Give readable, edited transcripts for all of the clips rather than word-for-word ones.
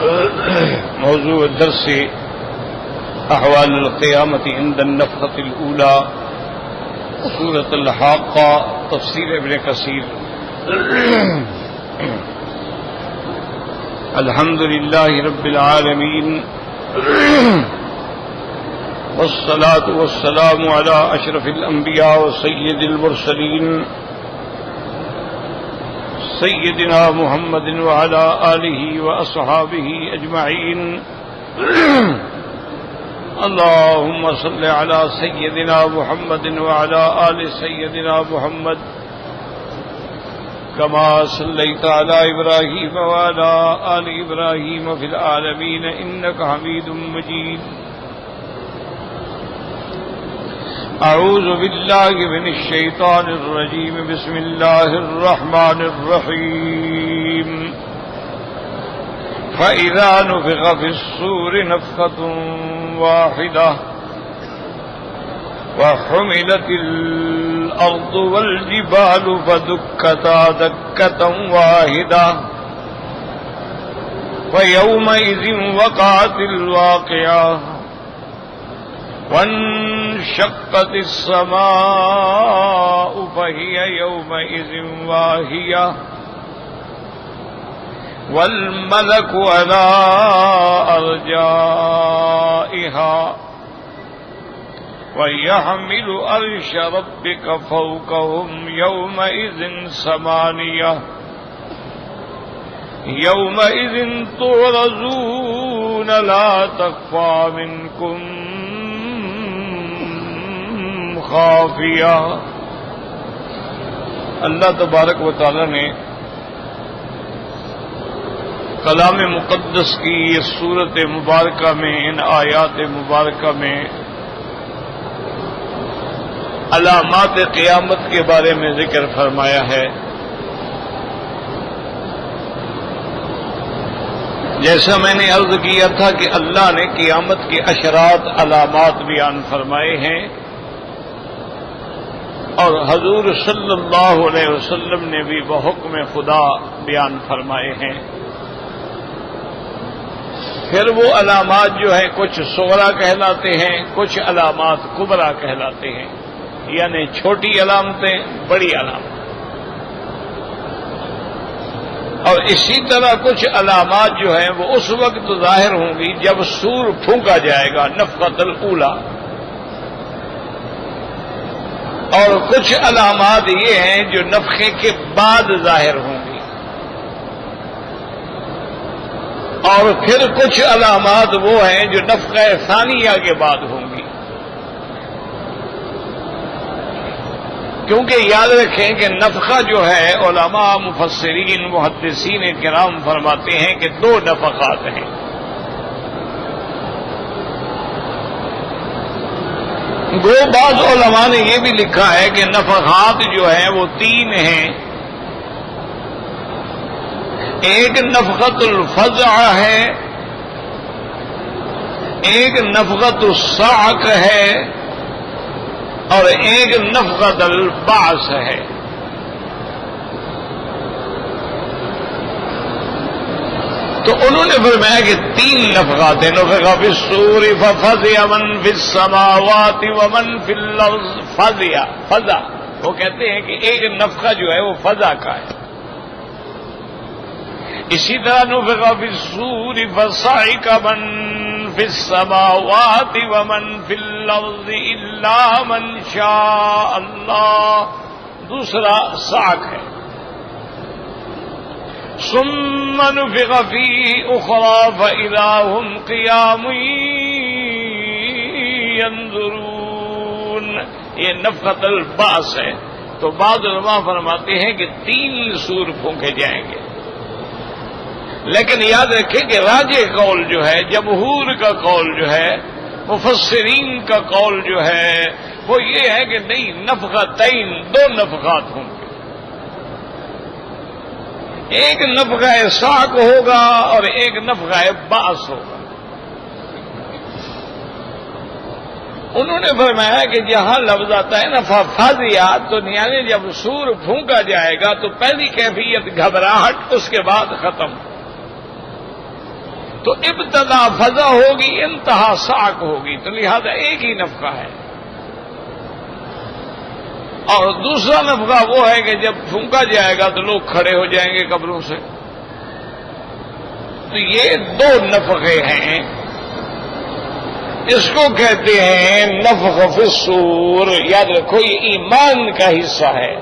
موضوع الدرس احوال القیامت عند النفخة الاولى سورة الحاقہ تفسیر ابن کثیر. الحمد للہ رب العالمین والصلاة والسلام على اشرف الانبیاء وسید المرسلین سیدنا محمد وعلى آلہ واصحابہ اجمعین. اللهم صل على سيدنا محمد وعلى آل سيدنا محمد كما صليت على إبراهيم وعلى آل إبراهيم في العالمين إنك حميد مجيد. أعوذ بالله من الشيطان الرجيم. بسم الله الرحمن الرحيم. فإذا نفخ في الصور نفخة واحدة وحملت الأرض والجبال فدكتا دكة واحدة ويومئذ وقعت الواقعة وانشقت السماء فهي يومئذ واهية والملك على أرجائها ويحمل عرش ربك فوقهم يومئذ ثمانية يومئذ تعرضون لا تخفى منكم خافية. اللہ تبارک و تعالی نے کلام مقدس کی یہ سورت مبارکہ میں ان آیات مبارکہ میں علامات قیامت کے بارے میں ذکر فرمایا ہے. جیسا میں نے عرض کیا تھا کہ اللہ نے قیامت کے اشرات علامات بیان فرمائے ہیں اور حضور صلی اللہ علیہ وسلم نے بھی بحکم خدا بیان فرمائے ہیں. پھر وہ علامات جو ہیں کچھ صغرا کہلاتے ہیں، کچھ علامات کبرا کہلاتے ہیں، یعنی چھوٹی علامتیں، بڑی علامت. اور اسی طرح کچھ علامات جو ہیں وہ اس وقت ظاہر ہوں گی جب سور پھونکا جائے گا، نفخۃ الاولیٰ. اور کچھ علامات یہ ہیں جو نفخے کے بعد ظاہر ہوں گی، اور پھر کچھ علامات وہ ہیں جو نفخہ ثانیہ کے بعد ہوں گی. کیونکہ یاد رکھیں کہ نفخہ جو ہے علماء مفسرین محدثین کرام فرماتے ہیں کہ دو نفخات ہیں. دو بعض علماء نے یہ بھی لکھا ہے کہ نفخات جو ہیں وہ تین ہیں. ایک نفخۃ الفزع ہے، ایک نفخۃ الصعق ہے، اور ایک نفخۃ البعث ہے. تو انہوں نے فرمایا کہ تین نفخات ہیں. نفخ فی الصور ففزع من فی السماوات ومن فی الارض. فزع وہ کہتے ہیں کہ ایک نفخہ جو ہے وہ فزع کا ہے. اسی طرح نفخ فی الصور فصعق من فی السماوات ومن فی الارض الا من شاء اللہ. دوسرا صعق ہے. ثم نفخ فیہ اخری فاذا هم قیام ینظرون. یہ نفخۃ البعث ہے. تو بعض علماء فرماتے ہیں کہ تین سور پھونکے جائیں گے. لیکن یاد رکھیں کہ راجح قول جو ہے، جمہور کا قول جو ہے، مفسرین کا قول جو ہے وہ یہ ہے کہ نہیں، نفختین، دو نفخات ہوں گے. ایک نفخہ صعق ہوگا اور ایک نفخہ بعث ہوگا. انہوں نے فرمایا کہ جہاں لفظ آتا ہے نا ففزع، تو یعنی جب سور پھونکا جائے گا تو پہلی کیفیت گھبراہٹ، اس کے بعد ختم. تو ابتدا فضا ہوگی، انتہا ساک ہوگی، تو لہذا ایک ہی نفقہ ہے۔ اور دوسرا نفقہ وہ ہے کہ جب پھونکا جائے گا تو لوگ کھڑے ہو جائیں گے قبروں سے۔ تو یہ دو نفقے ہیں، اس کو کہتے ہیں نفخ فی الصور۔ یاد رکھو یہ ایمان کا حصہ ہے،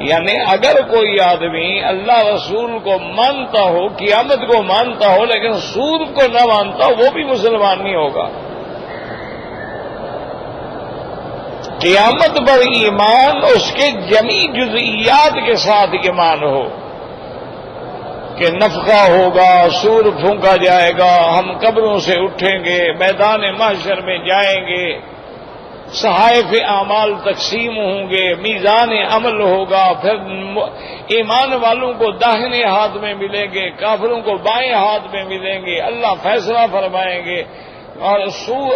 یعنی اگر کوئی آدمی اللہ رسول کو مانتا ہو، قیامت کو مانتا ہو، لیکن سور کو نہ مانتا ہو، وہ بھی مسلمان نہیں ہوگا۔ قیامت پر ایمان اس کے جمی جزئیات کے ساتھ ایمان ہو کہ نفخہ ہوگا، سور پھونکا جائے گا، ہم قبروں سے اٹھیں گے، میدان محشر میں جائیں گے، صحائف اعمال تقسیم ہوں گے، میزان عمل ہوگا، پھر ایمان والوں کو داہنے ہاتھ میں ملیں گے، کافروں کو بائیں ہاتھ میں ملیں گے، اللہ فیصلہ فرمائیں گے، اور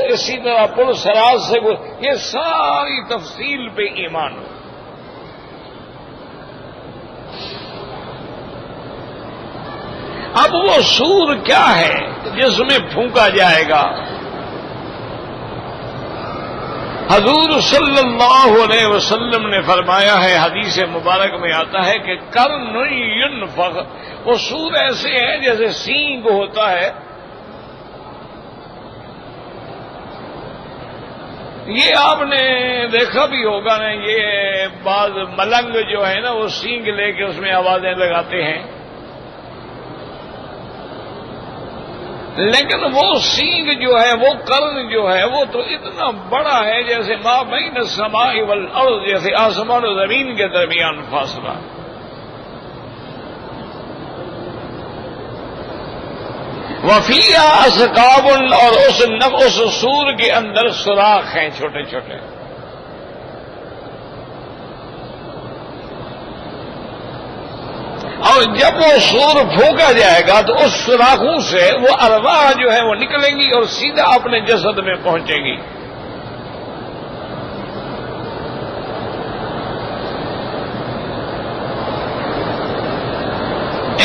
اسی طرح پل صراط سے یہ ساری تفصیل پہ ایمان ہو۔ اب وہ سور کیا ہے جس میں پھونکا جائے گا؟ حضور صلی اللہ علیہ وسلم نے فرمایا ہے، حدیث مبارک میں آتا ہے کہ قرن ینفخ، وہ سور ایسے ہیں جیسے سینگ ہوتا ہے۔ یہ آپ نے دیکھا بھی ہوگا نا، یہ بعض ملنگ جو ہے نا وہ سینگ لے کے اس میں آوازیں لگاتے ہیں، لیکن وہ سینگ جو ہے، وہ قرن جو ہے، وہ تو اتنا بڑا ہے جیسے ما بین السماء والارض، جیسے آسمان و زمین کے درمیان فاصلہ۔ وفیہا اسقاب، اور اس سور کے اندر سوراخ ہیں چھوٹے چھوٹے۔ اور جب وہ سور پھونکا جائے گا تو اس سوراخوں سے وہ ارواح جو ہے وہ نکلیں گی اور سیدھا اپنے جسد میں پہنچے گی۔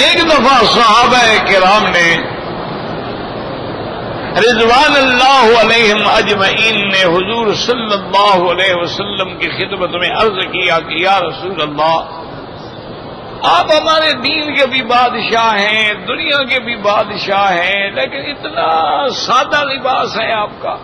ایک دفعہ صحابہ کرام نے رضوان اللہ علیہم اجمعین نے حضور صلی اللہ علیہ وسلم کی خدمت میں عرض کیا کہ یا رسول اللہ، آپ ہمارے دین کے بھی بادشاہ ہیں، دنیا کے بھی بادشاہ ہیں، لیکن اتنا سادہ لباس ہے آپ کا،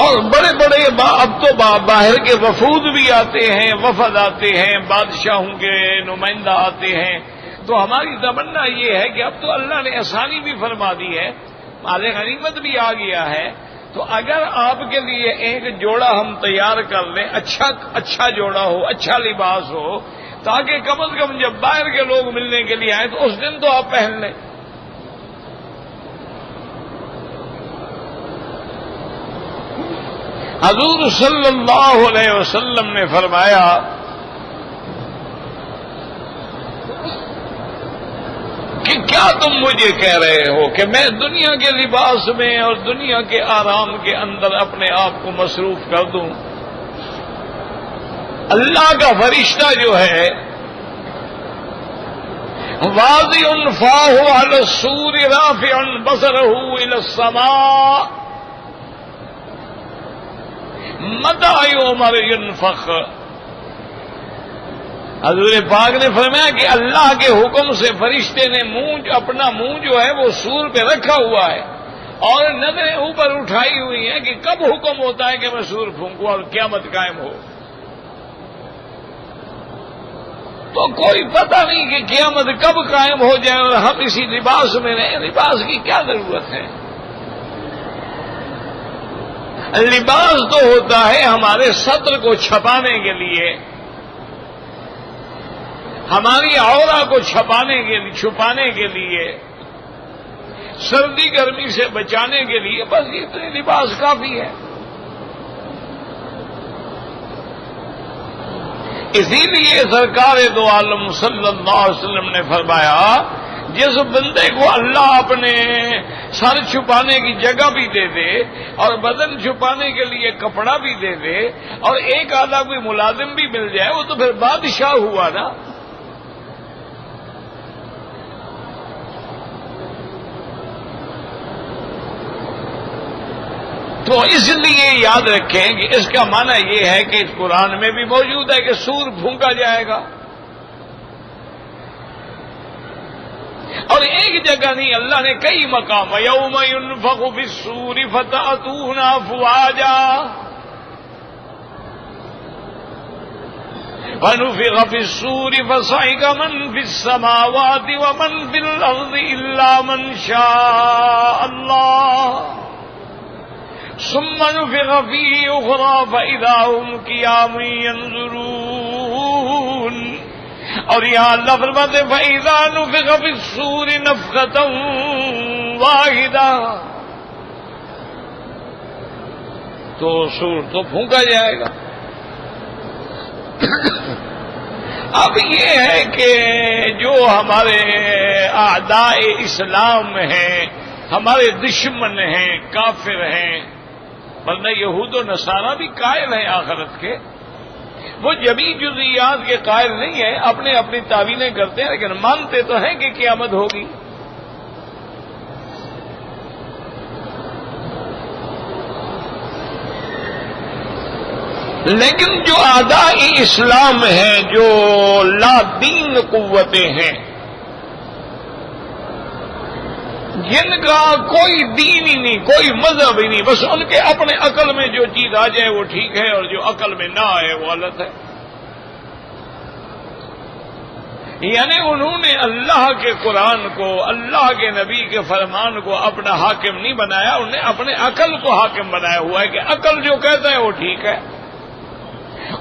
اور بڑے بڑے اب تو باہر کے وفود بھی آتے ہیں، وفد آتے ہیں، بادشاہوں کے نمائندہ آتے ہیں، تو ہماری تمنا یہ ہے کہ اب تو اللہ نے آسانی بھی فرما دی ہے، مال غنیمت بھی آ گیا ہے، تو اگر آپ کے لیے ایک جوڑا ہم تیار کر لیں، اچھا جوڑا ہو، اچھا لباس ہو، تاکہ کم از کم جب باہر کے لوگ ملنے کے لیے آئیں تو اس دن تو آپ پہن لیں۔ حضور صلی اللہ علیہ وسلم نے فرمایا کہ کیا تم مجھے کہہ رہے ہو کہ میں دنیا کے لباس میں اور دنیا کے آرام کے اندر اپنے آپ کو مصروف کر دوں؟ اللہ کا فرشتہ جو ہے واضع فاہ علی السور رافع بصرہ الی السماء متى یؤمر ینفخ۔ حضور پاک نے فرمایا کہ اللہ کے حکم سے فرشتے نے اپنا منہ جو ہے وہ سور پہ رکھا ہوا ہے اور نظریں اوپر اٹھائی ہوئی ہیں کہ کب حکم ہوتا ہے کہ میں سور پھونکوں اور قیامت قائم ہو۔ تو کوئی پتہ نہیں کہ قیامت کب قائم ہو جائے اور ہم اسی لباس میں رہیں۔ لباس کی کیا ضرورت ہے؟ لباس تو ہوتا ہے ہمارے سطر کو چھپانے کے لیے، ہماری عورا کو چھپانے کے لیے، سردی گرمی سے بچانے کے لیے، بس اتنے لباس کافی ہے۔ اسی لیے سرکار دو عالم صلی اللہ علیہ وسلم نے فرمایا جس بندے کو اللہ اپنے سر چھپانے کی جگہ بھی دے دے اور بدن چھپانے کے لیے کپڑا بھی دے دے اور ایک آدھا کوئی ملازم بھی مل جائے، وہ تو پھر بادشاہ ہوا نا۔ تو اس لیے یاد رکھیں کہ اس کا معنی یہ ہے کہ اس قرآن میں بھی موجود ہے کہ سور پھونکا جائے گا، اور ایک جگہ نہیں، اللہ نے کئی مقام یوم ينفخ في الصور فتأتون افواجا ونفخ في الصور فصعق من في السماوات ومن في الأرض إلا من شاء الله ثم نفخ فيه أخرى فإذا هم قيام ينظرون. اور یہاں اللہ فرماتے فَإِذَا نُفِخَ فِي الصُّورِ نَفْخَةً وَاحِدَةً، تو سور تو پھونکا جائے گا. اب یہ ہے کہ جو ہمارے اعداء اسلام ہیں، ہمارے دشمن ہیں، کافر ہیں، ورنہ یہود و نصارہ بھی قائل ہیں آخرت کے، وہ جبھی جزئیات کے قائل نہیں ہیں، اپنے اپنی تعویلیں کرتے ہیں، لیکن مانتے تو ہیں کہ قیامت ہوگی. لیکن جو اعداء اسلام ہیں، جو لا دین قوتیں ہیں، جن کا کوئی دین ہی نہیں، کوئی مذہب ہی نہیں، بس ان کے اپنے عقل میں جو چیز آ جائے وہ ٹھیک ہے، اور جو عقل میں نہ آئے وہ غلط ہے. یعنی انہوں نے اللہ کے قرآن کو، اللہ کے نبی کے فرمان کو اپنا حاکم نہیں بنایا، انہوں نے اپنے عقل کو حاکم بنایا ہوا ہے کہ عقل جو کہتا ہے وہ ٹھیک ہے.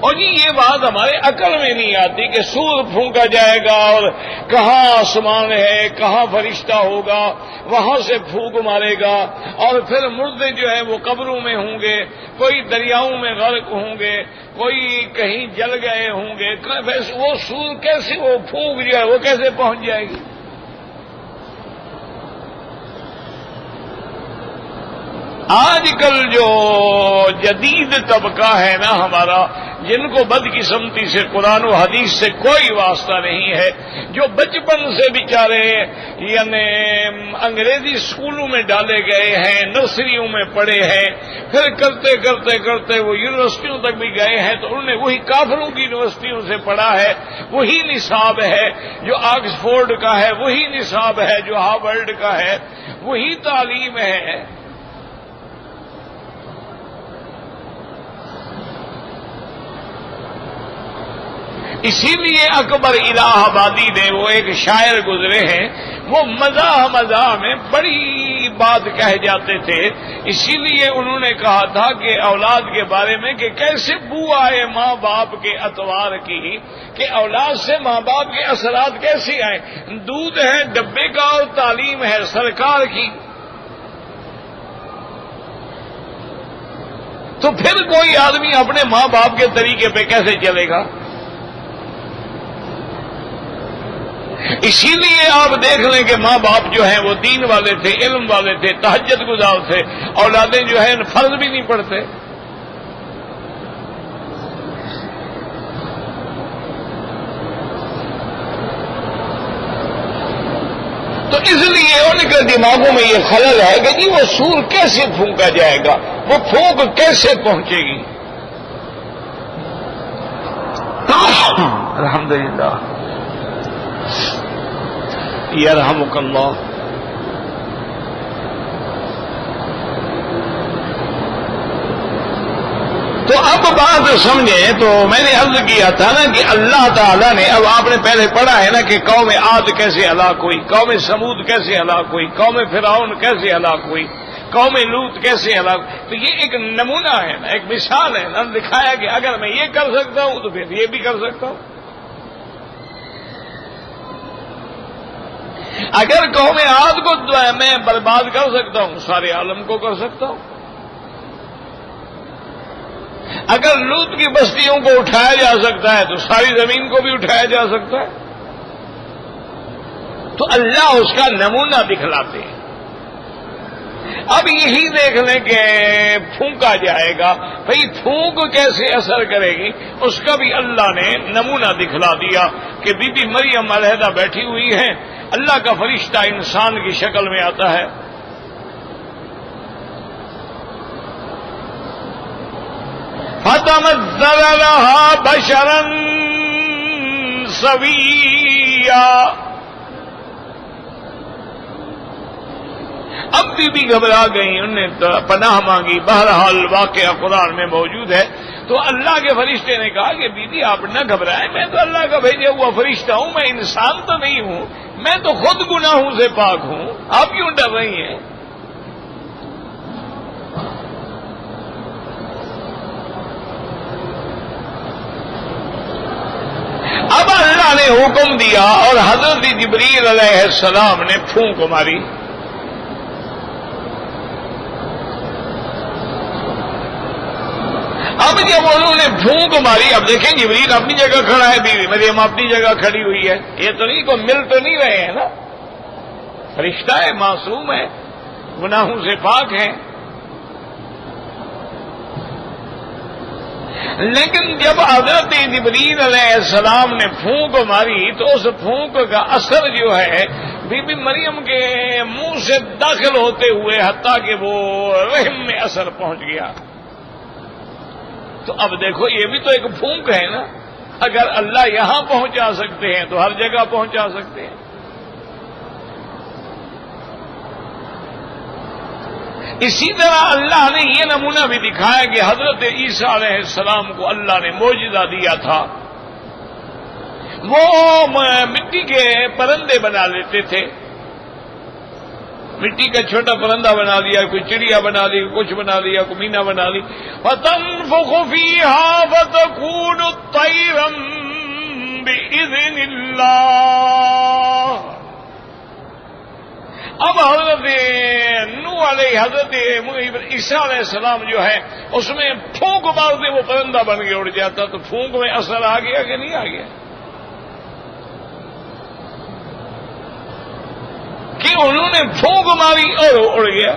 اور یہ بات ہمارے عقل میں نہیں آتی کہ سور پھونکا جائے گا اور کہاں آسمان ہے، کہاں فرشتہ ہوگا، وہاں سے پھونک مارے گا، اور پھر مردے جو ہیں وہ قبروں میں ہوں گے، کوئی دریاؤں میں غرق ہوں گے، کوئی کہیں جل گئے ہوں گے. وہ سور کیسے، وہ پھونک جو ہے وہ کیسے پہنچ جائے گی؟ آج کل جو جدید طبقہ ہے نا ہمارا، جن کو بدقسمتی سے قرآن و حدیث سے کوئی واسطہ نہیں ہے، جو بچپن سے بیچارے یعنی انگریزی اسکولوں میں ڈالے گئے ہیں، نرسریوں میں پڑھے ہیں، پھر کرتے کرتے کرتے وہ یونیورسٹیوں تک بھی گئے ہیں، تو انہوں نے وہی کافروں کی یونیورسٹیوں سے پڑھا ہے، وہی نصاب ہے جو آکسفورڈ کا ہے، وہی نصاب ہے جو ہارورڈ کا ہے، وہی تعلیم ہے. اسی لیے اکبر الہ آبادی نے، وہ ایک شاعر گزرے ہیں، وہ مزاح مزاح میں بڑی بات کہہ جاتے تھے. اسی لیے انہوں نے کہا تھا کہ اولاد کے بارے میں کہ کیسے بو آئے ماں باپ کے اطوار کی، کہ اولاد سے ماں باپ کے اثرات کیسے آئے. دودھ ہے ڈبے کا اور تعلیم ہے سرکار کی، تو پھر کوئی آدمی اپنے ماں باپ کے طریقے پہ کیسے چلے گا؟ اسی لیے آپ دیکھ لیں کہ ماں باپ جو ہیں وہ دین والے تھے، علم والے تھے، تہجد گزار تھے، اولادیں جو ہیں فرض بھی نہیں پڑھتے. تو اس لیے ان کے دماغوں میں یہ خلل ہے کہ جی وہ سور کیسے پھونکا جائے گا، وہ پھونک کیسے پہنچے گی. الحمدللہ یرحمک اللہ. تو اب بات سمجھیں، تو میں نے عرض کیا تھا نا کہ اللہ تعالیٰ نے، اب آپ نے پہلے پڑھا ہے نا کہ قوم عاد کیسے ہلاک ہوئی، قوم سمود کیسے ہلاک ہوئی، قوم فرعون کیسے ہلاک ہوئی، قوم لوط کیسے ہلاک. تو یہ ایک نمونہ ہے نا، ایک مثال ہے نا، دکھایا کہ اگر میں یہ کر سکتا ہوں تو پھر یہ بھی کر سکتا ہوں. اگر قوم عاد کو میں برباد کر سکتا ہوں، سارے عالم کو کر سکتا ہوں. اگر لوط کی بستیوں کو اٹھایا جا سکتا ہے تو ساری زمین کو بھی اٹھایا جا سکتا ہے. تو اللہ اس کا نمونہ دکھلاتے ہیں. اب یہی دیکھ لیں کہ پھونکا جائے گا، بھئی پھونک کیسے اثر کرے گی، اس کا بھی اللہ نے نمونہ دکھلا دیا کہ بی بی مریم علیحدہ بیٹھی ہوئی ہیں، اللہ کا فرشتہ انسان کی شکل میں آتا ہے، فتمثل لها بشرا سویا. اب بھی گھبرا گئی، انہوں نے پناہ مانگی. بہرحال واقعہ قرآن میں موجود ہے. تو اللہ کے فرشتے نے کہا کہ بی بی آپ نہ گھبرائیں، میں تو اللہ کا بھیجا ہوا فرشتہ ہوں، میں انسان تو نہیں ہوں، میں تو خود گناہوں سے پاک ہوں، آپ کیوں ڈر رہی ہیں؟ اب اللہ نے حکم دیا اور حضرت جبریل علیہ السلام نے پھونک ماری. اب جب انہوں نے پھونک ماری، اب دیکھیں جبریل اپنی جگہ کھڑا ہے، بیوی مریم اپنی جگہ کھڑی ہوئی ہے، یہ تو نہیں کوئی مل تو نہیں رہے ہیں نا، فرشتہ ہے، معصوم ہے، گناہوں سے پاک ہے. لیکن جب حضرت جبریل علیہ السلام نے پھونک ماری تو اس پھونک کا اثر جو ہے بی بی مریم کے منہ سے داخل ہوتے ہوئے حتیٰ کہ وہ رحم میں اثر پہنچ گیا. تو اب دیکھو یہ بھی تو ایک پھونک ہے نا، اگر اللہ یہاں پہنچا سکتے ہیں تو ہر جگہ پہنچا سکتے ہیں. اسی طرح اللہ نے یہ نمونہ بھی دکھایا کہ حضرت عیسیٰ علیہ السلام کو اللہ نے معجزہ دیا تھا. وہ مٹی کے پرندے بنا لیتے تھے، مٹی کا چھوٹا پرندہ بنا لیا، کوئی چڑیا بنا لی، کچھ بنا لیا، کوئی مینا بنا لی. فَتَنفُخُ فِيهَا فَتَكُونُ طَيْرًا بِإِذْنِ اللَّهِ. اب حضرت نوح علیہ حضرت عیسیٰ علیہ السلام جو ہے اس میں پھونک مارتے وہ پرندہ بن کے اڑ جاتا. تو پھونک میں اثر آ گیا کہ نہیں آ گیا؟ کہ انہوں نے پھونک ماری اور اڑ گیا.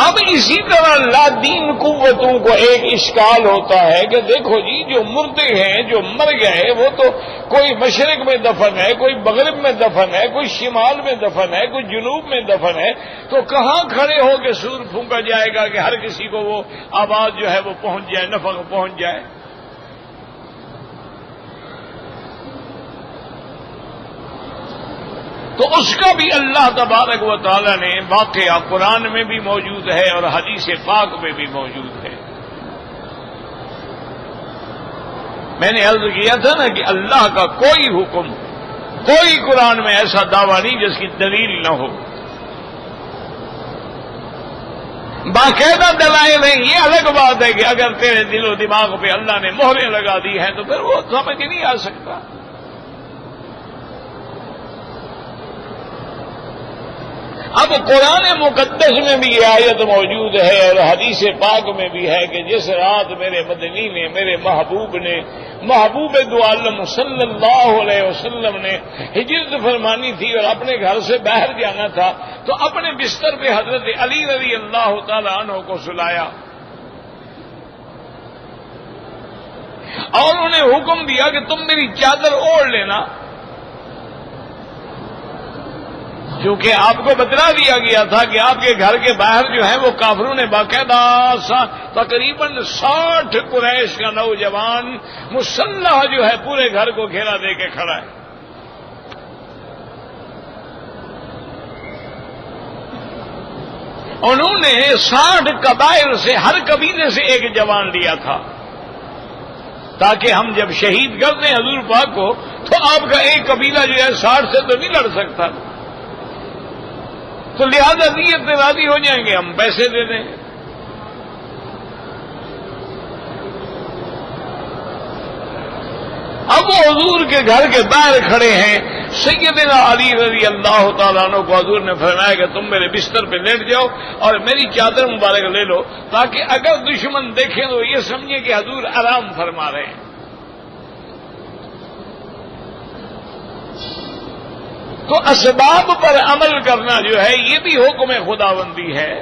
اب اسی طرح لادین قوتوں کو ایک اشکال ہوتا ہے کہ دیکھو جی جو مردے ہیں، جو مر گئے، وہ تو کوئی مشرق میں دفن ہے، کوئی مغرب میں دفن ہے، کوئی شمال میں دفن ہے، کوئی جنوب میں دفن ہے، تو کہاں کھڑے ہو کے سور پھونکا جائے گا کہ ہر کسی کو وہ آواز جو ہے وہ پہنچ جائے، نفع پہنچ جائے؟ تو اس کا بھی اللہ تبارک و تعالی نے واقعہ قرآن میں بھی موجود ہے اور حدیث پاک میں بھی موجود ہے. میں نے عرض کیا تھا نا کہ اللہ کا کوئی حکم، کوئی قرآن میں ایسا دعویٰ نہیں جس کی دلیل نہ ہو. باقاعدہ دلائل ہیں. یہ الگ بات ہے کہ اگر تیرے دل و دماغ پہ اللہ نے مہریں لگا دی ہیں تو پھر وہ سمجھ نہیں آ سکتا. اب قرآن مقدس میں بھی یہ آیت موجود ہے اور حدیث پاک میں بھی ہے کہ جس رات میرے مدنی نے، میرے محبوب نے، محبوب دو عالم صلی اللہ علیہ وسلم نے ہجرت فرمانی تھی اور اپنے گھر سے باہر جانا تھا تو اپنے بستر پہ حضرت علی رضی اللہ تعالی عنہ کو سلایا اور انہیں حکم دیا کہ تم میری چادر اوڑھ لینا، کیونکہ آپ کو بتلا دیا گیا تھا کہ آپ کے گھر کے باہر جو ہے وہ کافروں نے باقاعدہ تقریباً 60 قریش کا نوجوان مسلح جو ہے پورے گھر کو گھیرا دے کے کھڑا ہے. انہوں نے 60 قبائل سے، ہر قبیلے سے ایک جوان لیا تھا تاکہ ہم جب شہید کرتے ہیں حضور پاک کو تو آپ کا ایک قبیلہ جو ہے 60 سے تو نہیں لڑ سکتا، تو لہذا نیت میں راضی ہو جائیں گے، ہم پیسے دے دیں. اب وہ حضور کے گھر کے باہر کھڑے ہیں. سیدنا علی رضی اللہ تعالیٰ عنہ کو حضور نے فرمایا کہ تم میرے بستر پہ لیٹ جاؤ اور میری چادر مبارک لے لو تاکہ اگر دشمن دیکھیں تو یہ سمجھے کہ حضور آرام فرما رہے ہیں. تو اسباب پر عمل کرنا جو ہے یہ بھی حکم خداوندی ہے.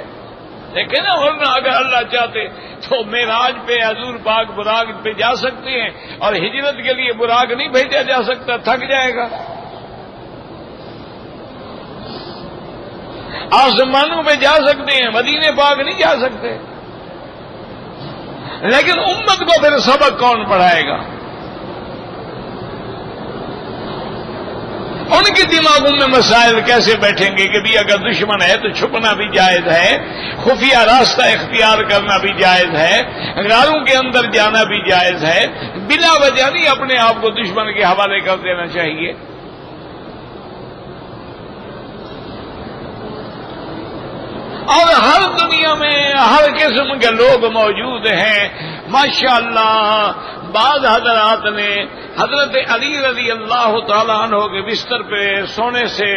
دیکھیں نا، ورنہ اگر اللہ چاہتے تو معراج پہ حضور پاک براق پہ جا سکتے ہیں اور ہجرت کے لیے براق نہیں بھیجا جا سکتا، تھک جائے گا. آسمانوں پہ جا سکتے ہیں، مدینے پاک نہیں جا سکتے، لیکن امت کو پھر سبق کون پڑھائے گا؟ ان کے دماغوں میں مسائل کیسے بیٹھیں گے کہ بھی اگر دشمن ہے تو چھپنا بھی جائز ہے، خفیہ راستہ اختیار کرنا بھی جائز ہے، غاروں کے اندر جانا بھی جائز ہے، بلا وجہ نہیں اپنے آپ کو دشمن کے حوالے کر دینا چاہیے۔ اور ہر دنیا میں ہر قسم کے لوگ موجود ہیں ماشاءاللہ۔ بعض حضرات نے حضرت علی رضی اللہ تعالیٰ عنہ کے بستر پہ سونے سے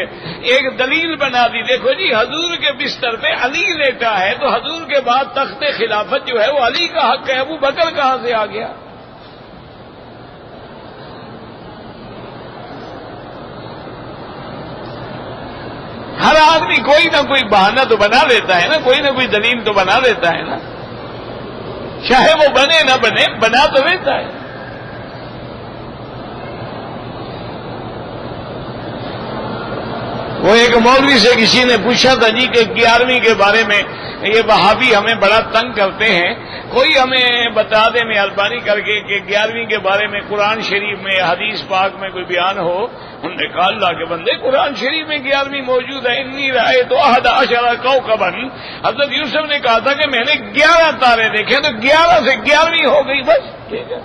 ایک دلیل بنا دی، دیکھو جی حضور کے بستر پہ علی لیٹا ہے تو حضور کے بعد تخت خلافت جو ہے وہ علی کا حق ہے، ابو بکر کہاں سے آ گیا؟ ہر آدمی کوئی نہ کوئی بہانہ تو بنا لیتا ہے نا، کوئی نہ کوئی دلیل تو بنا لیتا ہے نا، چاہے وہ بنے نہ بنے، بنا تو لیتا ہے۔ وہ ایک مولوی سے کسی نے پوچھا تھا جی کہ 11ویں کے بارے میں یہ وہابی ہمیں بڑا تنگ کرتے ہیں، کوئی ہمیں بتا دے مہربانی کر کے کہ 11ویں کے بارے میں قرآن شریف میں حدیث پاک میں کوئی بیان ہو۔ انہوں نے کہا اللہ کے بندے قرآن شریف میں 11ویں موجود ہے، انی رائے تو 11 کوكبا۔ حضرت یوسف نے کہا تھا کہ میں نے 11 تارے دیکھے، تو 11 سے 11ویں ہو گئی، بس ٹھیک ہے۔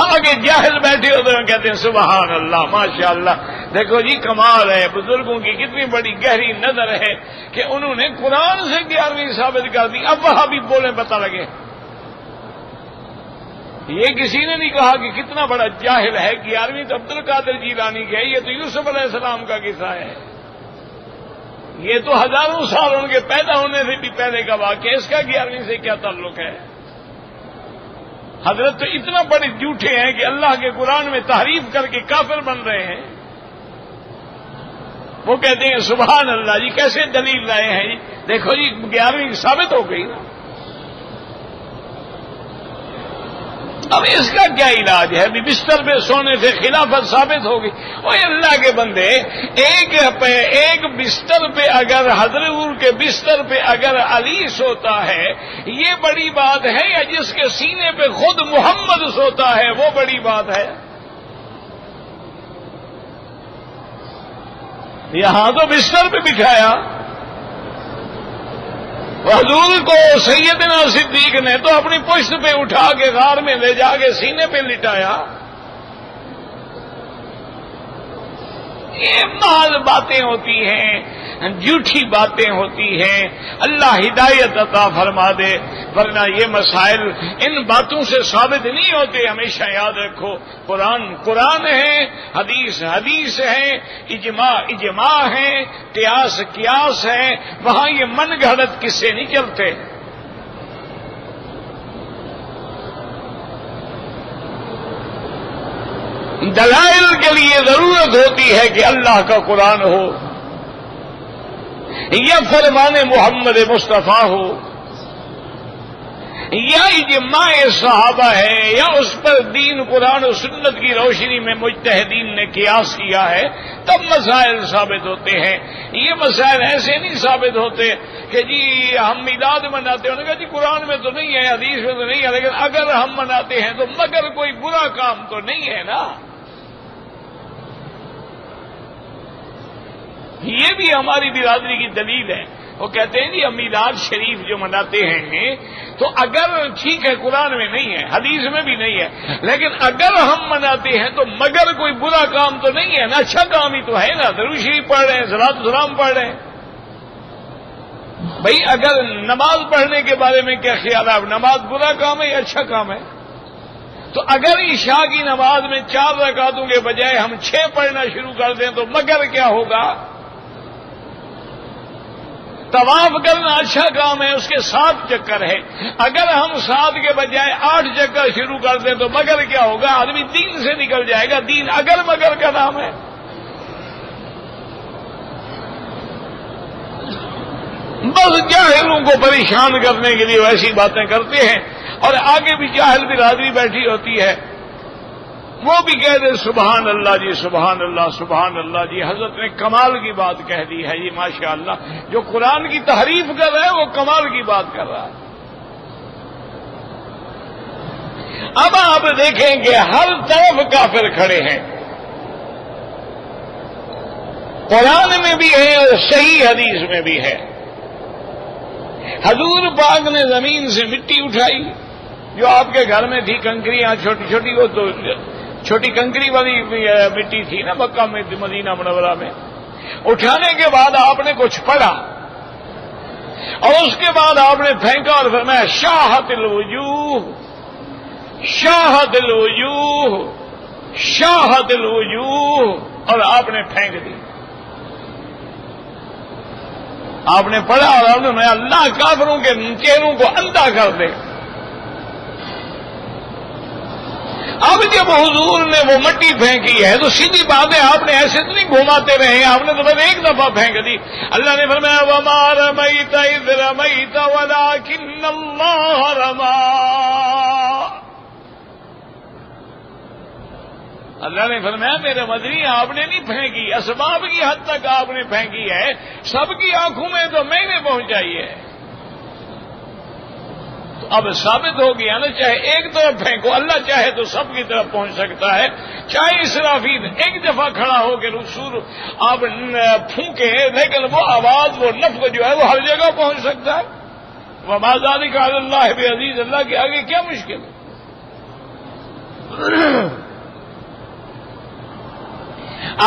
آگے جاہل بیٹھے ہوتے ہیں کہتے ہیں سبحان اللہ ماشاءاللہ۔ دیکھو جی کمال ہے، بزرگوں کی کتنی بڑی گہری نظر ہے کہ انہوں نے قرآن سے 11ویں ثابت کر دی۔ اب وہاں بھی بولیں پتہ لگے، یہ کسی نے نہیں کہا کہ کتنا بڑا جاہل ہے۔ 11ویں تو عبد القادر جیلانی کی ہے، یہ تو یوسف علیہ السلام کا قصہ ہے، یہ تو ہزاروں سال ان کے پیدا ہونے سے بھی پہلے کا واقعہ، اس کا 11ویں سے کیا تعلق ہے؟ حضرت تو اتنا بڑے جھوٹے ہیں کہ اللہ کے قرآن میں تحریف کر کے کافر بن رہے ہیں۔ وہ کہتے ہیں سبحان اللہ جی، کیسے دلیل لائے ہیں جی؟ دیکھو جی 11ویں ثابت ہو گئی نا۔ اب اس کا کیا علاج ہے؟ بستر پہ سونے سے خلافت ثابت ہوگی؟ اوے اللہ کے بندے، ایک بستر پہ اگر حضور کے بستر پہ اگر علی سوتا ہے یہ بڑی بات ہے، یا جس کے سینے پہ خود محمد سوتا ہے وہ بڑی بات ہے؟ یہاں تو بستر پہ بٹھایا، حضور کو سیدنا صدیق نے تو اپنی پشت پہ اٹھا کے غار میں لے جا کے سینے پہ لٹایا۔ یہ محض باتیں ہوتی ہیں، جھوٹی باتیں ہوتی ہیں، اللہ ہدایت عطا فرما دے، ورنہ یہ مسائل ان باتوں سے ثابت نہیں ہوتے۔ ہمیشہ یاد رکھو قرآن قرآن ہے، حدیث حدیث ہے، اجماع ہے، قیاس ہے، وہاں یہ من گھڑت قصے نہیں چلتے۔ دلائل کے لیے ضرورت ہوتی ہے کہ اللہ کا قرآن ہو یا فرمان محمد مصطفیٰ ہو یا اجماع صحابہ ہے یا اس پر دین قرآن و سنت کی روشنی میں مجتہدین نے قیاس کیا ہے، تب مسائل ثابت ہوتے ہیں۔ یہ مسائل ایسے نہیں ثابت ہوتے کہ جی ہم میلاد مناتے ہیں، انہوں نے کہا جی قرآن میں تو نہیں ہے، حدیث میں تو نہیں ہے، لیکن اگر ہم مناتے ہیں تو مگر کوئی برا کام تو نہیں ہے نا۔ یہ بھی ہماری برادری کی دلیل ہے۔ وہ کہتے ہیں جی ہم میلاد شریف جو مناتے ہیں تو اگر ٹھیک ہے قرآن میں نہیں ہے، حدیث میں بھی نہیں ہے، لیکن اگر ہم مناتے ہیں تو مگر کوئی برا کام تو نہیں ہے نا، اچھا کام ہی تو ہے نا، درود شریف پڑھ رہے ہیں، صلاۃ و سلام پڑھ رہے ہیں۔ بھائی اگر نماز پڑھنے کے بارے میں کیا خیال ہے؟ نماز برا کام ہے یا اچھا کام ہے؟ تو اگر عشاء کی نماز میں 4 رکعتوں کے بجائے ہم 6 پڑھنا شروع کر دیں تو مگر کیا ہوگا؟ طواف کرنا اچھا کام ہے، اس کے 7 چکر ہے، اگر ہم 7 کے بجائے 8 چکر شروع کر دیں تو مگر کیا ہوگا؟ آدمی دین سے نکل جائے گا۔ دین اگر مگر کا نام ہے۔ بس جاہلوں کو پریشان کرنے کے لیے ویسی باتیں کرتے ہیں، اور آگے بھی جاہل برادری بیٹھی ہوتی ہے۔ وہ بھی کہہ دے سبحان اللہ جی، سبحان اللہ، سبحان اللہ جی۔ حضرت نے کمال کی بات کہہ دی ہے یہ ماشاء اللہ، جو قرآن کی تحریف کر رہا ہے وہ کمال کی بات کر رہا ہے۔ اب آپ دیکھیں کہ ہر طرف کافر کھڑے ہیں، قرآن میں بھی ہے اور صحیح حدیث میں بھی ہے۔ حضور پاک نے زمین سے مٹی اٹھائی، جو آپ کے گھر میں تھی کنکریاں چھوٹی چھوٹی، وہ تو چھوٹی کنکری والی مٹی تھی نا مکہ میں مدینہ منورہ میں، اٹھانے کے بعد آپ نے کچھ پڑھا اور اس کے بعد آپ نے پھینکا اور فرمایا شاہت الوجوہ، شاہت الوجوہ، شاہت الوجوہ، اور آپ نے پھینک دی۔ آپ نے پڑھا اور آپ نے اللہ کافروں کے چہروں کو اندھا کر دے۔ اب جب حضور نے وہ مٹی پھینکی ہے تو سیدھی بات ہے، آپ نے ایسے تو نہیں گھماتے رہے، آپ نے تو بس ایک دفعہ پھینک دی۔ اللہ نے فرمایا وَمَا رَمَيْتَ إِذْ رَمَيْتَ وَلَٰكِنَّ اللَّهَ رَمَىٰ۔ اللہ نے فرمایا میرے مدنی آپ نے نہیں پھینکی، اسباب کی حد تک آپ نے پھینکی ہے، سب کی آنکھوں میں تو میں نے پہنچائی ہے۔ تو اب ثابت ہو گیا نا، چاہے ایک طرف پھینکو، اللہ چاہے تو سب کی طرف پہنچ سکتا ہے۔ چاہے اسرافیل ایک دفعہ کھڑا ہو کے رسول آپ پھونکے، لیکن وہ آواز، وہ نفخ جو ہے وہ ہر جگہ پہنچ سکتا ہے۔ وَمَا ذَلِكَ عَلَى اللَّهِ بِعَزِيزٍ، اللہ کے آگے کیا مشکل ہے؟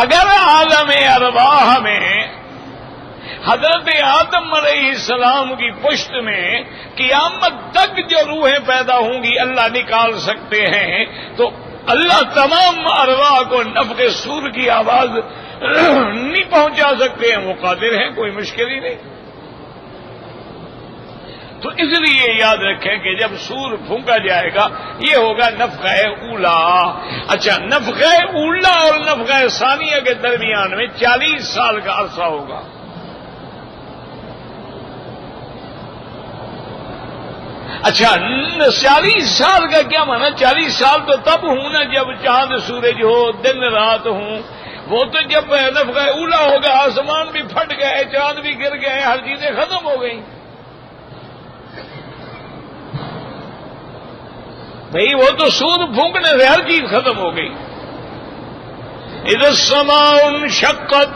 اگر عالم ارواح میں حضرت آدم علیہ السلام کی پشت میں قیامت تک جو روحیں پیدا ہوں گی اللہ نکال سکتے ہیں، تو اللہ تمام ارواح کو نفخ صور کی آواز نہیں پہنچا سکتے ہیں، وہ قادر ہیں، کوئی مشکل ہی نہیں۔ تو اس لیے یاد رکھیں کہ جب سور پھونکا جائے گا یہ ہوگا نفخہ اولا۔ اچھا، نفخہ اولا اور نفخہ ثانیہ کے درمیان میں 40 سال کا عرصہ ہوگا۔ اچھا، 40 سال کا کیا مانا؟ 40 سال تو تب ہوں نا جب چاند سورج ہو، دن رات ہوں۔ وہ تو جب نفخہ اولا ہوگا آسمان بھی پھٹ گئے، چاند بھی گر گئے، ہر چیزیں ختم ہو گئی۔ بھئی وہ تو سور پھونکنے سے ہر چیز ختم ہو گئی۔ اذا السماء انشقت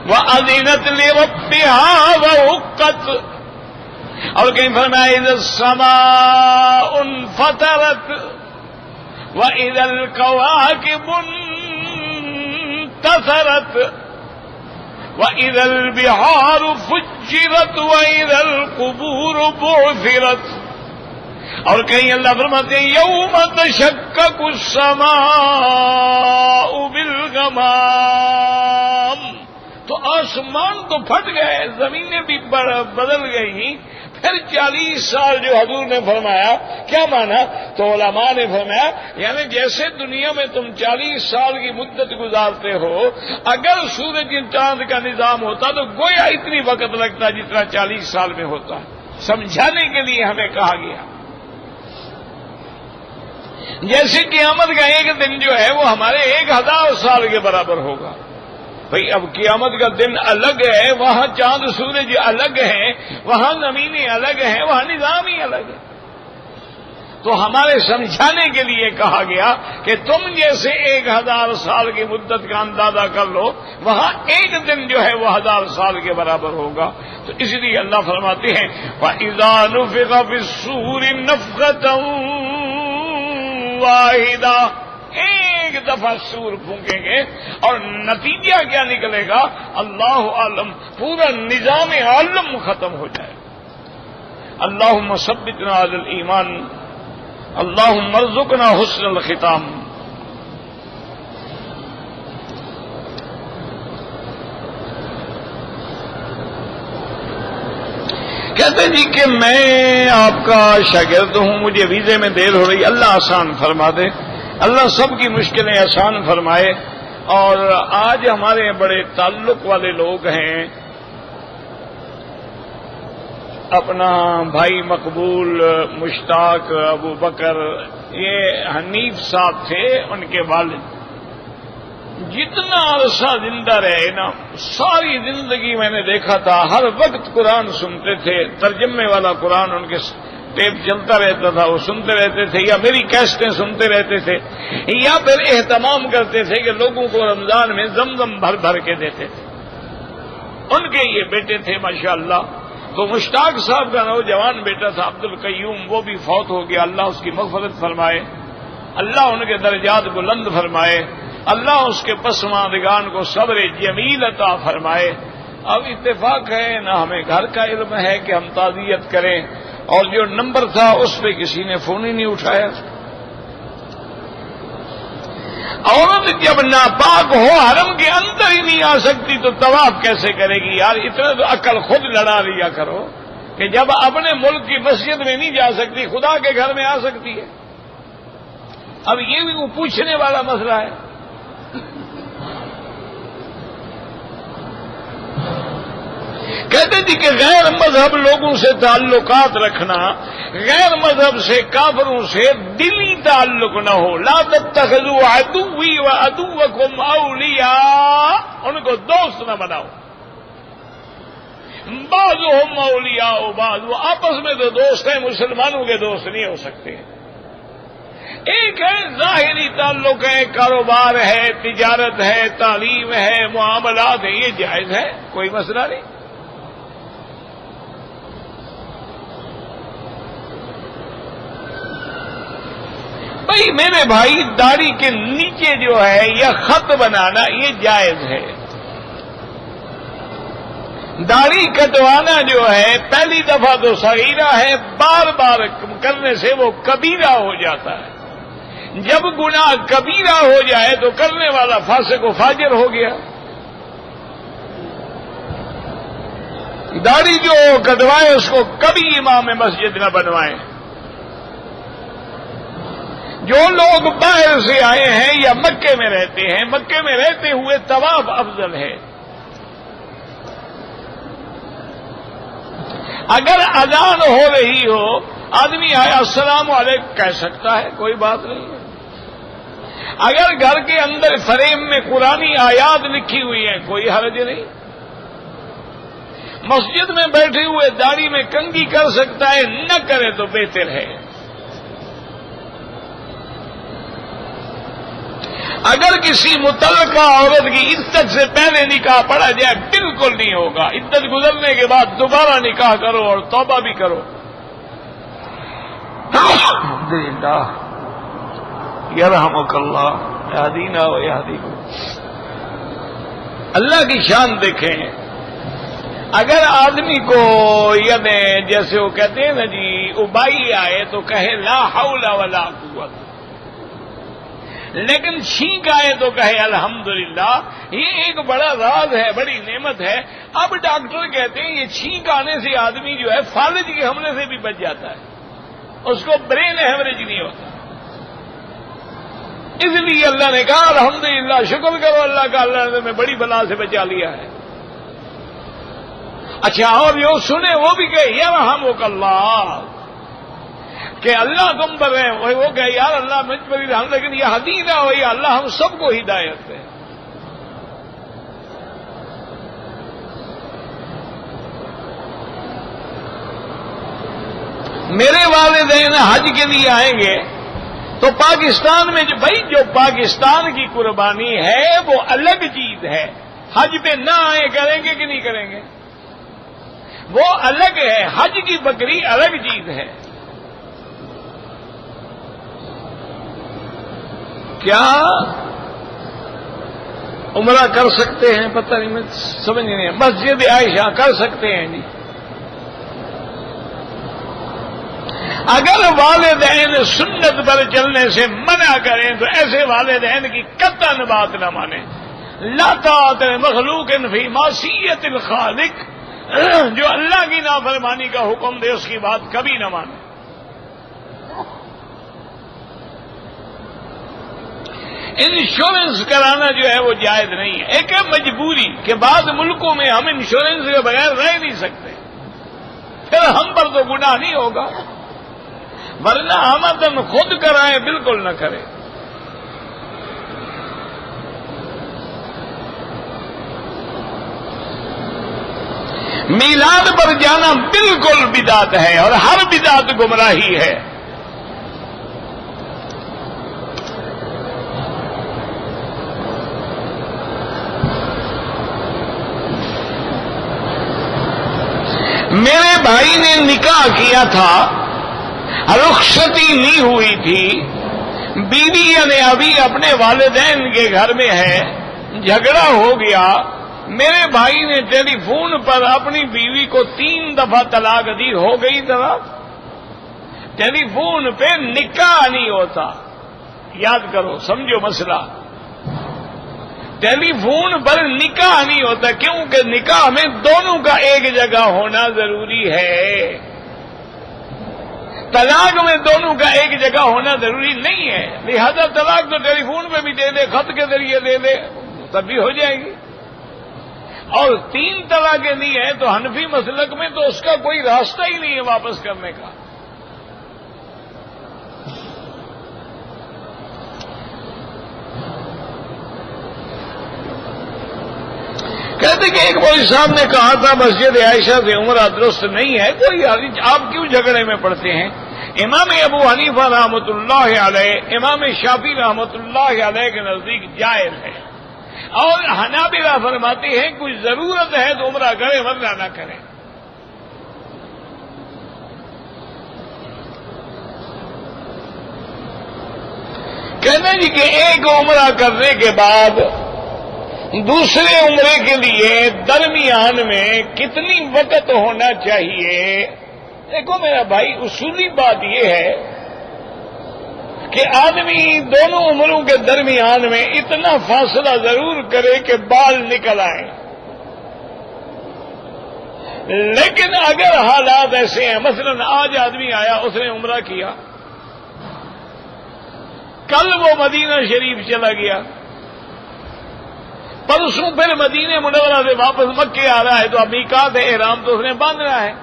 وأذنت لربها وحقت، اور کہیں فرمایا اذا السماء انفطرت وإذا الكواكب انتثرت وإذا البحار فجرت وإذا القبور بعثرت، اور کہیں اللہ فرماتے ہیں یوم تشقق السماء بالغمام، تو آسمان تو پھٹ گئے، زمینیں بھی بدل گئی۔ پھر 40 سال جو حضور نے فرمایا کیا مانا؟ تو علماء نے فرمایا یعنی جیسے دنیا میں تم 40 سال کی مدت گزارتے ہو، اگر سورج چاند کا نظام ہوتا تو گویا اتنی وقت لگتا جتنا 40 سال میں ہوتا ہے۔ سمجھانے کے لیے ہمیں کہا گیا جیسے قیامت کا ایک دن جو ہے وہ ہمارے 1000 سال کے برابر ہوگا۔ بھئی اب قیامت کا دن الگ ہے، وہاں چاند سورج الگ ہیں، وہاں زمینیں الگ ہیں، وہاں نظام ہی الگ ہے۔ تو ہمارے سمجھانے کے لیے کہا گیا کہ تم جیسے 1000 سال کی مدت کا اندازہ کر لو، وہاں ایک دن جو ہے وہ 1000 سال کے برابر ہوگا۔ تو اس لیے اللہ فرماتے ہیں وَإِذَا نُفِخَ فِي الصُّورِ نَفْخَةً واحدہ، ایک دفعہ سور پھونکیں گے اور نتیجہ کیا نکلے گا اللہ عالم، پورا نظام عالم ختم ہو جائے۔ اللہم ثبتنا علی الایمان، اللہم ارزقنا حسن الختام۔ کہتے جی کہ میں آپ کا شاگرد ہوں، مجھے ویزے میں دیر ہو رہی، اللہ آسان فرما دے، اللہ سب کی مشکلیں آسان فرمائے۔ اور آج ہمارے بڑے تعلق والے لوگ ہیں، اپنا بھائی مقبول مشتاق ابو بکر یہ حنیف صاحب تھے، ان کے والد، جتنا عرصہ زندہ رہے نا، ساری زندگی میں نے دیکھا تھا ہر وقت قرآن سنتے تھے، ترجمے والا قرآن ان کے ٹیپ چلتا رہتا تھا، وہ سنتے رہتے تھے، یا میری کیسٹیں سنتے رہتے تھے، یا پھر اہتمام کرتے تھے کہ لوگوں کو رمضان میں زمزم بھر بھر کے دیتے تھے۔ ان کے یہ بیٹے تھے ماشاءاللہ۔ تو مشتاق صاحب کا نوجوان بیٹا تھا عبد القیوم، وہ بھی فوت ہو گیا، اللہ اس کی مغفرت فرمائے، اللہ ان کے درجات بلند فرمائے، اللہ اس کے پسماندگان کو صبر جمیل عطا فرمائے۔ اب اتفاق ہے نہ ہمیں گھر کا علم ہے کہ ہم تعزیت کریں، اور جو نمبر تھا اس پہ کسی نے فون ہی نہیں اٹھایا۔ عورت جب ناپاک ہو، حرم کے اندر ہی نہیں آ سکتی تو طواف کیسے کرے گی یار؟ اتنا تو عقل خود لڑا لیا کرو کہ جب اپنے ملک کی مسجد میں نہیں جا سکتی، خدا کے گھر میں آ سکتی ہے۔ اب یہ بھی وہ پوچھنے والا مسئلہ ہے۔ کہتے تھے کہ غیر مذہب لوگوں سے تعلقات رکھنا، غیر مذہب سے کافروں سے دلی تعلق نہ ہو۔ لا تتخذوا عدوی وعدوکم اولیاء، ان کو دوست نہ بناؤ۔ بعضهم اولیاء بعض، وہ آپس میں تو دوست ہیں، مسلمانوں کے دوست نہیں ہو سکتے۔ ایک ہے ظاہری تعلق ہے، کاروبار ہے، تجارت ہے، تعلیم ہے، معاملات ہیں، یہ جائز ہے، کوئی مسئلہ نہیں۔ بھائی میرے بھائی، داڑھی کے نیچے جو ہے یا خط بنانا یہ جائز ہے۔ داڑھی کٹوانا جو ہے پہلی دفعہ تو صغیرہ ہے، بار بار کرنے سے وہ کبیرہ ہو جاتا ہے۔ جب گناہ کبیرہ ہو جائے تو کرنے والا فاسق و فاجر ہو گیا۔ داڑھی جو کٹوائے اس کو کبھی امام مسجد نہ بنوائیں۔ جو لوگ باہر سے آئے ہیں یا مکے میں رہتے ہیں، مکے میں رہتے ہوئے طواف افضل ہے۔ اگر اذان ہو رہی ہو، آدمی آیا السلام علیکم کہہ سکتا ہے، کوئی بات نہیں ہے۔ اگر گھر کے اندر فریم میں قرآنی آیات لکھی ہوئی ہیں، کوئی حرج نہیں۔ مسجد میں بیٹھے ہوئے داڑھی میں کنگھی کر سکتا ہے، نہ کرے تو بہتر ہے۔ اگر کسی متعلقہ عورت کی عدت سے پہلے نکاح پڑا جائے، بالکل نہیں ہوگا۔ عدت گزرنے کے بعد دوبارہ نکاح کرو اور توبہ بھی کرو۔ الحمدللہ، یرحمک اللہ، یہدینا و یہدیکم۔ اللہ کی شان دیکھیں۔ اگر آدمی کو یعنی جیسے وہ کہتے ہیں نا جی، ابائی آئے تو کہے لا حول ولا قوت، لیکن چھینک آئے تو کہے الحمدللہ۔ یہ ایک بڑا راز ہے، بڑی نعمت ہے۔ اب ڈاکٹر کہتے ہیں یہ چھینک آنے سے آدمی جو ہے فالج کے حملے سے بھی بچ جاتا ہے، اس کو برین ہیمریج نہیں ہوتا۔ اس لیے اللہ نے کہا الحمدللہ، شکر کرو اللہ کا، اللہ نے تمہیں بڑی بلا سے بچا لیا ہے۔ اچھا، اور جو سنے وہ بھی کہے یرحمک اللہ، کہ اللہ تم پر ہے، وہ کہ یار اللہ مجھ پر ہی رحم، لیکن یہ ہدینا ہو، یا اللہ ہم سب کو ہدایت دے۔ میرے والدین حج کے لیے آئیں گے تو پاکستان میں جو پاکستان کی قربانی ہے وہ الگ چیز ہے۔ حج پہ نہ آئے کریں گے کہ نہیں کریں گے؟ وہ الگ ہے، حج کی بکری الگ چیز ہے۔ کیا عمرہ کر سکتے ہیں؟ پتہ نہیں، میں سمجھ نہیں، مسجد عائشہ کر سکتے ہیں جی۔ اگر والدین سنت پر چلنے سے منع کریں تو ایسے والدین کی قطعاً بات نہ مانیں۔ لا طاعت مخلوق فی معصیت الخالق، جو اللہ کی نافرمانی کا حکم دے اس کی بات کبھی نہ مانیں۔ انشورنس کرانا جو ہے وہ جائز نہیں ہے۔ ایک ہے مجبوری کہ بعض ملکوں میں ہم انشورنس کے بغیر رہ نہیں سکتے، پھر ہم پر تو گناہ نہیں ہوگا۔ ورنہ آمدن خود کرائے بالکل نہ کرے. میلاد پر جانا بالکل بدعت ہے اور ہر بدعت گمراہی ہے. میرے بھائی نے نکاح کیا تھا، رخصتی نہیں ہوئی تھی، بیوی یعنی ابھی اپنے والدین کے گھر میں ہے، جھگڑا ہو گیا. میرے بھائی نے ٹیلی فون پر اپنی بیوی کو 3 دفعہ طلاق دی. ہو گئی طلاق؟ ٹیلی فون پہ نکاح نہیں ہوتا. یاد کرو، سمجھو مسئلہ. ٹیلی فون پر نکاح نہیں ہوتا، کیونکہ نکاح میں دونوں کا ایک جگہ ہونا ضروری ہے. طلاق میں دونوں کا ایک جگہ ہونا ضروری نہیں ہے. لہذا طلاق تو ٹیلی فون پہ بھی دے دے، خط کے ذریعے دے دے، تب بھی ہو جائے گی. اور 3 طلاقیں نہیں ہے تو حنفی مسلک میں تو اس کا کوئی راستہ ہی نہیں ہے واپس کرنے کا. کہتے کہ ایک مولوی صاحب نے کہا تھا مسجد عائشہ سے عمرہ درست نہیں ہے. کوئی آپ کیوں جھگڑے میں پڑتے ہیں؟ امام ابو حنیفہ رحمۃ اللہ علیہ، امام شافعی رحمۃ اللہ علیہ کے نزدیک جائز ہے، اور حنابلہ فرماتے ہیں کچھ ضرورت ہے تو عمرہ کرے ورنہ نہ کرے. کہنا جی کہ ایک عمرہ کرنے کے بعد دوسرے عمرے کے لیے درمیان میں کتنی وقت ہونا چاہیے؟ دیکھو میرا بھائی، اصولی بات یہ ہے کہ آدمی دونوں عمروں کے درمیان میں اتنا فاصلہ ضرور کرے کہ بال نکل آئے. لیکن اگر حالات ایسے ہیں، مثلا آج آدمی آیا، اس نے عمرہ کیا، کل وہ مدینہ شریف چلا گیا، پرسوں پھر مدینہ منورہ سے واپس مکے آ رہا ہے، تو اب میقات احرام تو اس نے باندھنا ہے،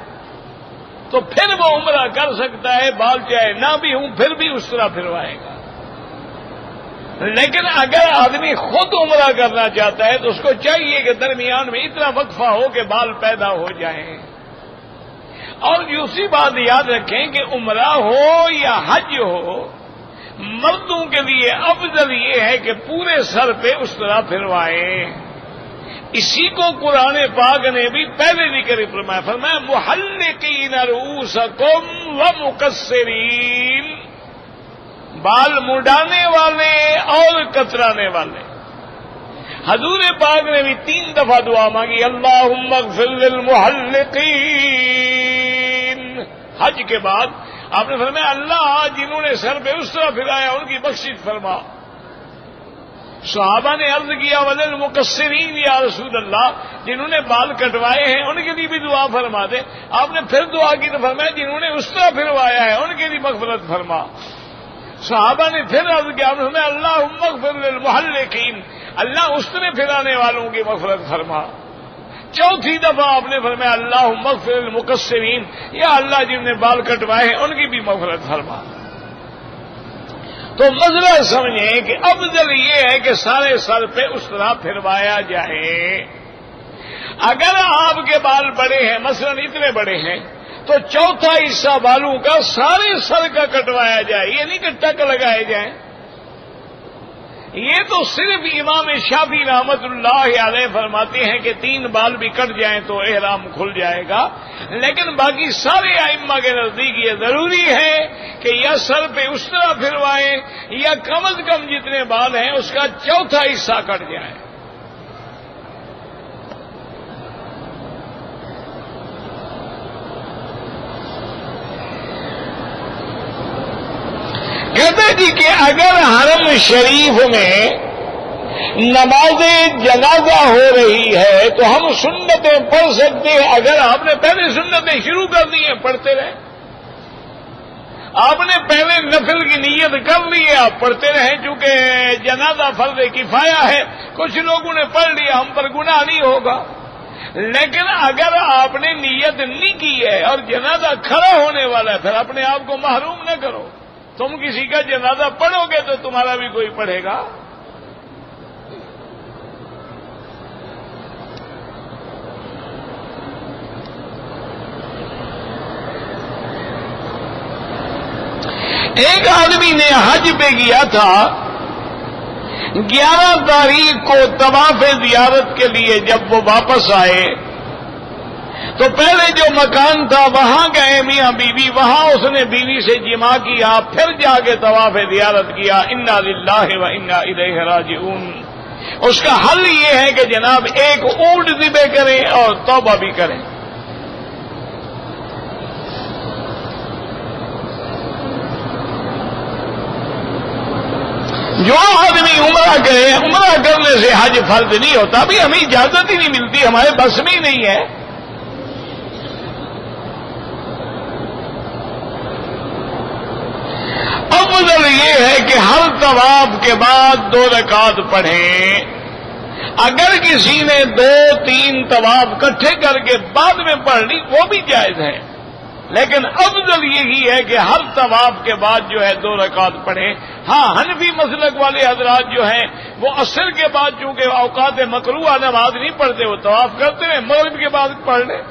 تو پھر وہ عمرہ کر سکتا ہے، بال چاہے نہ بھی ہوں پھر بھی اس طرح پھروائے گا. لیکن اگر آدمی خود عمرہ کرنا چاہتا ہے تو اس کو چاہیے کہ درمیان میں اتنا وقفہ ہو کہ بال پیدا ہو جائیں. اور دوسری بات یاد رکھیں کہ عمرہ ہو یا حج ہو، مردوں کے لیے افضل یہ ہے کہ پورے سر پہ اس طرح پھروائیں. اسی کو قرآن پاک نے بھی پہلے ذکر فرمایا محلقین رؤوسکم ومقصرین، بال مڈانے والے اور کترانے والے. حضور پاک نے بھی 3 دفعہ دعا مانگی، اللہم اغفر للمحلقین. حج کے بعد آپ نے فرمایا اللہ جنہوں نے سر پہ اس طرح پھرایا ان کی بخشش فرما. صحابہ نے عرض کیا وللمقصرین یا رسول اللہ، جنہوں نے بال کٹوائے ہیں ان کے لیے بھی دعا فرما دے. آپ نے پھر دعا کی تو فرمایا جنہوں نے اس طرح پھروایا ہے ان کے لیے مغفرت فرما. صحابہ نے پھر عرض کیا، فرمایا اللہم اغفر للمحلقین، اللہ اس طرح پھرانے والوں کی مغفرت فرما. چوتھی دفعہ آپ نے فرمایا اللہم اغفر للمقصرین، یا اللہ جنہوں نے بال کٹوائے ہیں ان کی بھی مغفرت فرما. تو مسئلہ سمجھیں کہ افضل یہ ہے کہ سارے سر پہ اس طرح پھروایا جائے. اگر آپ کے بال بڑے ہیں، مثلا اتنے بڑے ہیں، تو چوتھا حصہ بالوں کا سارے سر کا کٹوایا جائے، یہ نہیں کہ ٹک لگائے جائیں. یہ تو صرف امام شافعی رحمت اللہ علیہ فرماتے ہیں کہ 3 بال بھی کٹ جائیں تو احرام کھل جائے گا. لیکن باقی سارے ائمہ کے نزدیک یہ ضروری ہے کہ یا سر پہ اس طرح پھروائیں یا کم از کم جتنے بال ہیں اس کا چوتھا حصہ کٹ جائے. کہتے جی کہ اگر حرم شریف میں نماز جنازہ ہو رہی ہے تو ہم سنتیں پڑھ سکتے ہیں. اگر آپ نے پہلے سنتیں شروع کر دی ہیں پڑھتے رہیں، آپ نے پہلے نفل کی نیت کر لی ہے آپ پڑھتے رہیں. چونکہ جنازہ فرض کفایہ ہے، کچھ لوگوں نے پڑھ لیا، ہم پر گناہ نہیں ہوگا. لیکن اگر آپ نے نیت نہیں کی ہے اور جنازہ کھڑا ہونے والا ہے پھر اپنے آپ کو محروم نہ کرو. تم کسی کا جنازہ پڑھو گے تو تمہارا بھی کوئی پڑھے گا. ایک آدمی نے حج پہ گیا تھا. 11 تاریخ کو طواف زیارت کے لیے جب وہ واپس آئے تو پہلے جو مکان تھا وہاں گئے میاں بیوی, وہاں اس نے بیوی سے جماع کیا, پھر جا کے طواف زیارت کیا. انا للہ و انا الیہ راجعون. اس کا حل یہ ہے کہ جناب ایک اونٹ ذبح کریں اور توبہ بھی کریں. جو آدمی عمرہ کرے, عمرہ کرنے سے حج فرض نہیں ہوتا. ابھی ہمیں اجازت ہی نہیں ملتی, ہمارے بس میں ہی نہیں ہے. افضل یہ ہے کہ ہر طواف کے بعد 2 رکعت پڑھیں. اگر کسی نے 2-3 طواف اکٹھے کر کے بعد میں پڑھ لی وہ بھی جائز ہے, لیکن افضل یہی ہے کہ ہر طواف کے بعد جو ہے 2 رکعت پڑھیں. ہاں حنفی مسلک والے حضرات جو ہیں وہ عصر کے بعد چونکہ اوقات مکروہ نماز نہیں پڑھتے, وہ طواف کرتے ہیں, مغرب کے بعد پڑھ لیں.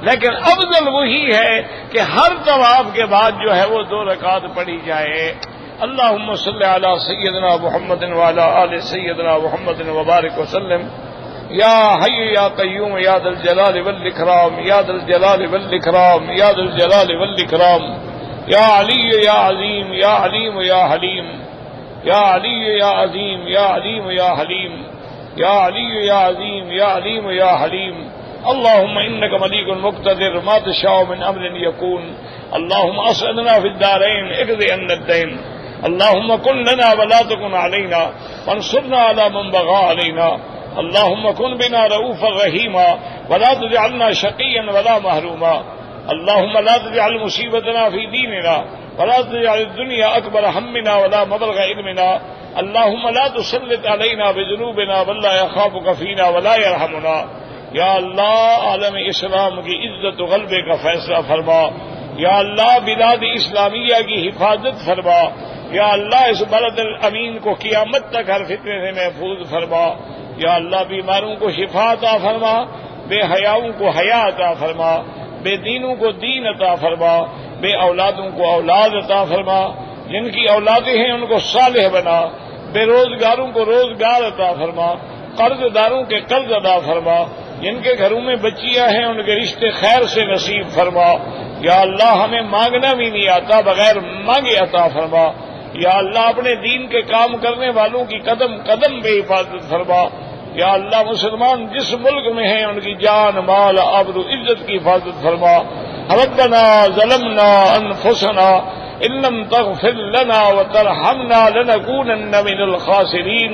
لیکن افضل وہی ہے کہ ہر طواف کے بعد جو ہے وہ 2 رکعت پڑھی جائے. اللہم صلی علی سیدنا محمد وعلی آل سیدنا محمد وبارک وسلم. یا حی یا قیوم یا ذا الجلال والاکرام یا ذا الجلال والاکرام یا ذا الجلال والاکرام. یا علی یا عظیم یا علیم یا حلیم. یا علی یا عظیم یا علیم یا حلیم. یا علی یا عظیم یا علیم یا حلیم. اللهم انك مليك مقتدر ما تشاء من امر يكون. اللهم اسعدنا في الدارين اقض عنا الدين. اللهم كن لنا ولا تكن علينا وانصرنا على من بغى علينا. اللهم كن بنا رؤوفا رحيما ولا تجعلنا شقيا ولا محروما. اللهم لا تجعل مصيبتنا في ديننا ولا تجعل الدنيا اكبر همنا ولا مبلغ علمنا. اللهم لا تسلط علينا بذنوبنا من لا يخافك فينا ولا يرحمنا. یا اللہ عالم اسلام کی عزت و غلبے کا فیصلہ فرما. یا اللہ بلاد اسلامیہ کی حفاظت فرما. یا اللہ اس بلد الامین کو قیامت تک ہر فتنے سے محفوظ فرما. یا اللہ بیماروں کو شفا عطا فرما, بے حیاؤں کو حیا عطا فرما, بے دینوں کو دین عطا فرما, بے اولادوں کو اولاد عطا فرما, جن کی اولادیں ہیں ان کو صالح بنا, بے روزگاروں کو روزگار عطا فرما, قرض داروں کے قرض ادا فرما, جن کے گھروں میں بچیاں ہیں ان کے رشتے خیر سے نصیب فرما. یا اللہ ہمیں مانگنا بھی نہیں آتا, بغیر مانگے عطا فرما. یا اللہ اپنے دین کے کام کرنے والوں کی قدم قدم بے حفاظت فرما. یا اللہ مسلمان جس ملک میں ہیں ان کی جان مال آبرو عزت کی حفاظت فرما. ربنا ظلمنا انفسنا ان لم تغفر لنا وترحمنا لنكونن من الخاسرين.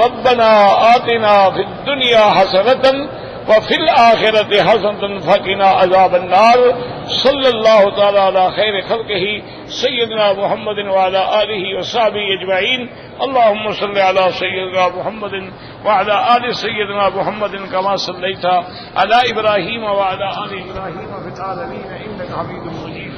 ربنا آتنا في الدنيا حسنة وفي الآخرة حسنة فقنا عذاب النار. صلی اللہ تعالی علی خیر خلقہ سیدنا محمد وعلی آلہ وصحبہ اجمعین. اللهم صل علی سیدنا محمد وعلی آل سیدنا محمد كما صلیت علی ابراہیم وعلی آل ابراہیم فی العالمین انک حمید مجید.